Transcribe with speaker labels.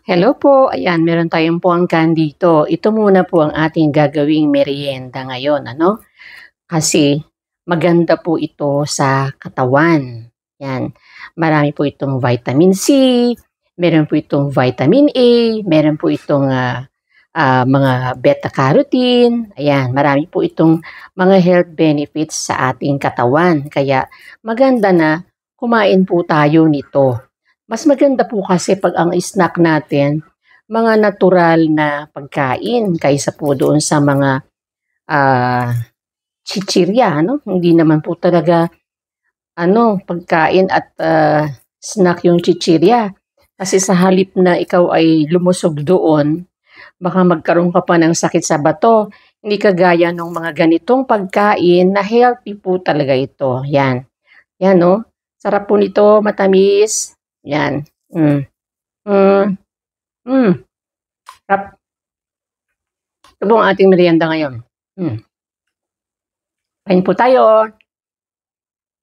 Speaker 1: Hello po, ayan meron tayong puwangkan dito. Ito muna po ang ating gagawing meryenda ngayon ano, kasi maganda po ito sa katawan, 'yan. Marami po itong vitamin C, meron po itong vitamin A, meron po itong, mga beta-carotene, ayan marami po itong mga health benefits sa ating katawan. Kaya maganda na kumain po tayo nito. Mas maganda po kasi 'pag ang snack natin, mga natural na pagkain kaysa po doon sa mga, ah, chichirya ano. Hindi naman po talaga ano, pagkain at, snack yung chichirya. Kasi sa halip na ikaw ay lumusog doon, baka magkaroon ka pa ng sakit sa bato. Hindi kagaya nung mga ganitong pagkain na healthy po talaga ito, 'yan. 'Yan oh, sarap po nito, matamis, 'yan. Hmm, hmm, sarap. Ito po ang ating meryenda ngayon. Hmm, kain po tayo.